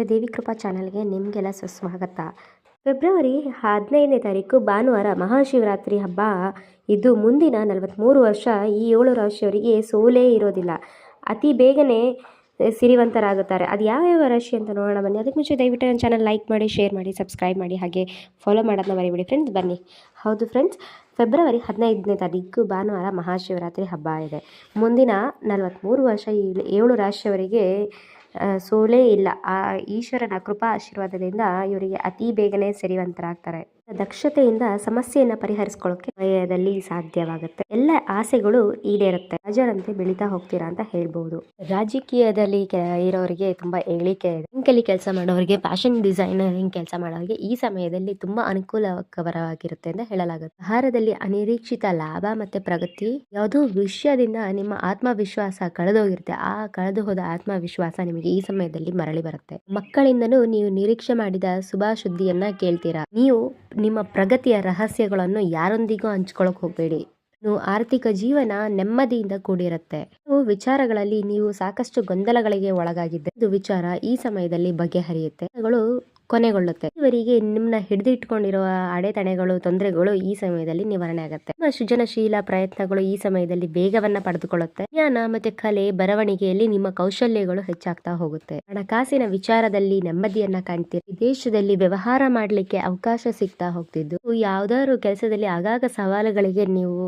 ವೀಕ್ಷಕರೇ, ದೇವಿ ಕೃಪಾ ಚಾನಲ್ಗೆ ನಿಮಗೆಲ್ಲ ಸುಸ್ವಾಗತ. ಫೆಬ್ರವರಿ 15ನೇ ತಾರೀಕು ಭಾನುವಾರ ಮಹಾಶಿವರಾತ್ರಿ ಹಬ್ಬ. ಇದು ಮುಂದಿನ 43 ವರ್ಷ ಈ 7 ರಾಶಿಯವರಿಗೆ ಸೋಲೇ ಇರೋದಿಲ್ಲ. ಅತಿ ಬೇಗನೆ ಸಿರಿವಂತರಾಗುತ್ತಾರೆ. ಅದು ಯಾವ್ಯಾವ ರಾಶಿ ಅಂತ ನೋಡೋಣ ಬನ್ನಿ. ಅದಕ್ಕೆ ಮುಂಚೆ ದಯವಿಟ್ಟು ನನ್ನ ಚಾನಲ್ ಲೈಕ್ ಮಾಡಿ, ಶೇರ್ ಮಾಡಿ, ಸಬ್ಸ್ಕ್ರೈಬ್ ಮಾಡಿ, ಹಾಗೆ ಫಾಲೋ ಮಾಡೋದನ್ನ ಮರಿಬೇಡಿ ಫ್ರೆಂಡ್ಸ್. ಬನ್ನಿ. ಹೌದು ಫ್ರೆಂಡ್ಸ್, ಫೆಬ್ರವರಿ 15ನೇ ತಾರೀಕು ಭಾನುವಾರ ಮಹಾಶಿವರಾತ್ರಿ ಹಬ್ಬ ಇದೆ. ಮುಂದಿನ 43 ವರ್ಷ ಈ 7 ರಾಶಿಯವರಿಗೆ ಸೋಲೇ ಇಲ್ಲ. ಆ ಈಶ್ವರನ ಕೃಪಾ ಆಶೀರ್ವಾದದಿಂದ ಇವರಿಗೆ ಅತಿ ಬೇಗನೆ ಸಿರಿವಂತರಾಗ್ತಾರೆ. ದಕ್ಷತೆಯಿಂದ ಸಮಸ್ಯೆಯನ್ನು ಪರಿಹರಿಸ್ಕೊಳ್ಳೋಕೆ ಸಮಯದಲ್ಲಿ ಸಾಧ್ಯವಾಗುತ್ತೆ. ಎಲ್ಲ ಆಸೆಗಳು ಈಡೇರುತ್ತೆ. ರಾಜರಂತೆ ಬೆಳೀತಾ ಹೋಗ್ತೀರಾ ಅಂತ ಹೇಳ್ಬಹುದು. ರಾಜಕೀಯದಲ್ಲಿ ಇರೋರಿಗೆ ತುಂಬಾ ಏಳಿಕೆ ಇದೆ. ಬ್ಯಾಂಕಲ್ಲಿ ಕೆಲಸ ಮಾಡೋರಿಗೆ, ಫ್ಯಾಷನ್ ಡಿಸೈನರಿಂಗ್ ಕೆಲಸ ಮಾಡೋರಿಗೆ ಈ ಸಮಯದಲ್ಲಿ ತುಂಬಾ ಅನುಕೂಲಕರವಾಗಿರುತ್ತೆ ಅಂತ ಹೇಳಲಾಗುತ್ತೆ. ಆಹಾರದಲ್ಲಿ ಅನಿರೀಕ್ಷಿತ ಲಾಭ ಮತ್ತೆ ಪ್ರಗತಿ. ಯಾವುದೋ ವಿಷಯದಿಂದ ನಿಮ್ಮ ಆತ್ಮವಿಶ್ವಾಸ ಕಳೆದೋಗಿರುತ್ತೆ. ಆ ಕಳೆದು ಹೋದ ಆತ್ಮವಿಶ್ವಾಸ ನಿಮಗೆ ಈ ಸಮಯದಲ್ಲಿ ಮರಳಿ ಬರುತ್ತೆ. ಮಕ್ಕಳಿಂದನೂ ನೀವು ನಿರೀಕ್ಷೆ ಮಾಡಿದ ಶುಭ ಸುದ್ದಿಯನ್ನ ಕೇಳ್ತೀರಾ. ನೀವು ನಿಮ್ಮ ಪ್ರಗತಿಯ ರಹಸ್ಯಗಳನ್ನು ಯಾರೊಂದಿಗೂ ಹಂಚ್ಕೊಳ್ಳೋಕೆ ಹೋಗಬೇಡಿ. ಆರ್ಥಿಕ ಜೀವನ ನೆಮ್ಮದಿಯಿಂದ ಕೂಡಿರುತ್ತೆ. ವಿಚಾರಗಳಲ್ಲಿ ನೀವು ಸಾಕಷ್ಟು ಗೊಂದಲಗಳಿಗೆ ಒಳಗಾಗಿದ್ದೆ. ಇದು ವಿಚಾರ ಈ ಸಮಯದಲ್ಲಿ ಬಗೆಹರಿಯುತ್ತೆ, ಕೊನೆಗೊಳ್ಳುತ್ತೆ. ಇವರಿಗೆ ನಿಮ್ಮನ್ನ ಹಿಡಿದಿಟ್ಕೊಂಡಿರುವ ಅಡೆತಡೆಗಳು, ತೊಂದರೆಗಳು ಈ ಸಮಯದಲ್ಲಿ ನಿವಾರಣೆ ಆಗುತ್ತೆ. ನಿಮ್ಮ ಸೃಜನಶೀಲ ಪ್ರಯತ್ನಗಳು ಈ ಸಮಯದಲ್ಲಿ ವೇಗವನ್ನ ಪಡೆದುಕೊಳ್ಳುತ್ತೆ. ಜ್ಞಾನ ಮತ್ತೆ ಕಲೆ, ಬರವಣಿಗೆಯಲ್ಲಿ ನಿಮ್ಮ ಕೌಶಲ್ಯಗಳು ಹೆಚ್ಚಾಗ್ತಾ ಹೋಗುತ್ತೆ. ಹಣಕಾಸಿನ ವಿಚಾರದಲ್ಲಿ ನೆಮ್ಮದಿಯನ್ನ ಕಾಣ್ತೀರಿ. ವಿದೇಶದಲ್ಲಿ ವ್ಯವಹಾರ ಮಾಡ್ಲಿಕ್ಕೆ ಅವಕಾಶ ಸಿಗ್ತಾ ಹೋಗ್ತಿದ್ದು, ಯಾವ್ದಾದ್ರು ಕೆಲಸದಲ್ಲಿ ಆಗಾಗ ಸವಾಲುಗಳಿಗೆ ನೀವು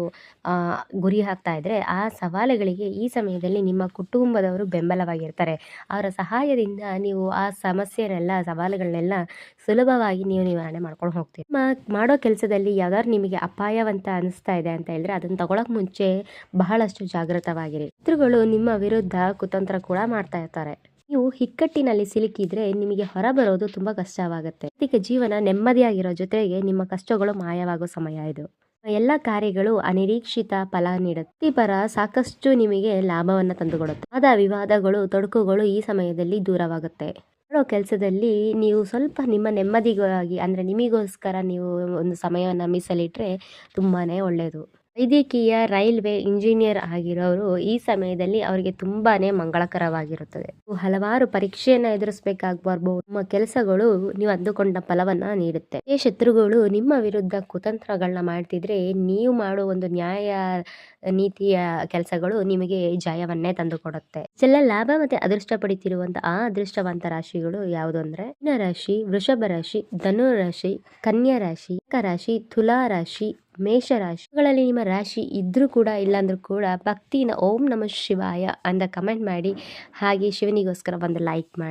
ಗುರಿ ಹಾಕ್ತಾ ಇದ್ರೆ ಆ ಸವಾಲುಗಳಿಗೆ ಈ ಸಮಯದಲ್ಲಿ ನಿಮ್ಮ ಕುಟುಂಬದವರು ಬೆಂಬಲವಾಗಿರ್ತಾರೆ. ಅವರ ಸಹಾಯದಿಂದ ನೀವು ಆ ಸಮಸ್ಯೆನೆಲ್ಲ, ಸವಾಲುಗಳನ್ನೆಲ್ಲ ಸುಲಭವಾಗಿ ನೀವು ನಿವಾರಣೆ ಮಾಡ್ಕೊಂಡು ಹೋಗ್ತೀರಿ. ಮಾಡೋ ಕೆಲಸದಲ್ಲಿ ಯಾವ್ದಾದ್ರು ನಿಮಗೆ ಅಪಾಯವಂತ ಅನಿಸ್ತಾ ಇದೆ ಅಂತ ಹೇಳಿದ್ರೆ ಅದನ್ನ ತಗೊಳಕ್ ಮುಂಚೆ ಬಹಳಷ್ಟು ಜಾಗೃತವಾಗಿರಿ. ಶತ್ರುಗಳು ನಿಮ್ಮ ವಿರುದ್ಧ ಕುತಂತ್ರ ಕೂಡ ಮಾಡ್ತಾ ಇರ್ತಾರೆ. ನೀವು ಇಕ್ಕಟ್ಟಿನಲ್ಲಿ ಸಿಲುಕಿದ್ರೆ ನಿಮಗೆ ಹೊರ ಬರೋದು ತುಂಬಾ ಕಷ್ಟವಾಗುತ್ತೆ. ಆರ್ಥಿಕ ಜೀವನ ನೆಮ್ಮದಿಯಾಗಿರೋ ಜೊತೆಗೆ ನಿಮ್ಮ ಕಷ್ಟಗಳು ಮಾಯವಾಗೋ ಸಮಯ ಇದು. ಎಲ್ಲ ಕಾರ್ಯಗಳು ಅನಿರೀಕ್ಷಿತ ಫಲ ನೀಡುತ್ತೆ. ಪರ ಸಾಕಷ್ಟು ನಿಮಗೆ ಲಾಭವನ್ನ ತಂದುಕೊಡುತ್ತೆ. ವಿವಾದಗಳು, ತೊಡಕುಗಳು ಈ ಸಮಯದಲ್ಲಿ ದೂರವಾಗುತ್ತೆ. ಮಾಡೋ ಕೆಲಸದಲ್ಲಿ ನೀವು ಸ್ವಲ್ಪ ನಿಮ್ಮ ನೆಮ್ಮದಿಗಾಗಿ, ಅಂದ್ರೆ ನಿಮಗೋಸ್ಕರ ನೀವು ಒಂದು ಸಮಯವನ್ನ ಮೀಸಲಿಟ್ರೆ ತುಂಬಾನೇ ಒಳ್ಳೆಯದು. ವೈದ್ಯಕೀಯ, ರೈಲ್ವೆ ಇಂಜಿನಿಯರ್ ಆಗಿರೋರು ಈ ಸಮಯದಲ್ಲಿ ಅವರಿಗೆ ತುಂಬಾನೇ ಮಂಗಳಕರವಾಗಿರುತ್ತದೆ. ಹಲವಾರು ಪರೀಕ್ಷೆಯನ್ನ ಎದುರಿಸಬೇಕಾಗಬಾರ್ದು. ನಿಮ್ಮ ಕೆಲಸಗಳು ನೀವು ಅಂದುಕೊಂಡ ಫಲವನ್ನ ನೀಡುತ್ತೆ. ಶತ್ರುಗಳು ನಿಮ್ಮ ವಿರುದ್ಧ ಕುತಂತ್ರಗಳನ್ನ ಮಾಡ್ತಿದ್ರೆ ನೀವು ಮಾಡೋ ಒಂದು ನ್ಯಾಯ ನೀತಿಯ ಕೆಲಸಗಳು ನಿಮಗೆ ಜಯವನ್ನೇ ತಂದುಕೊಡುತ್ತೆ. ಎಲ್ಲ ಲಾಭ ಮತ್ತೆ ಅದೃಷ್ಟ ಪಡಿತಿರುವಂತಹ ಆ ಅದೃಷ್ಟವಂತ ರಾಶಿಗಳು ಯಾವುದು ಅಂದ್ರೆ ಮೀನ ರಾಶಿ, ವೃಷಭ ರಾಶಿ, ಧನು ರಾಶಿ, ಕನ್ಯಾ ರಾಶಿ, ರಾಶಿ, ತುಲಾ ರಾಶಿ, ಮೇಷ ರಾಶಿಗಳಲ್ಲಿ ನಿಮ್ಮ ರಾಶಿ ಇದ್ರೂ ಕೂಡ ಇಲ್ಲಾಂದ್ರೂ ಕೂಡ ಭಕ್ತಿನ ಓಂ ನಮಃ ಶಿವಾಯ ಅಂತ ಕಮೆಂಟ್ ಮಾಡಿ, ಹಾಗೆ ಶಿವನಿಗೋಸ್ಕರ ಒಂದು ಲೈಕ್ ಮಾಡಿ.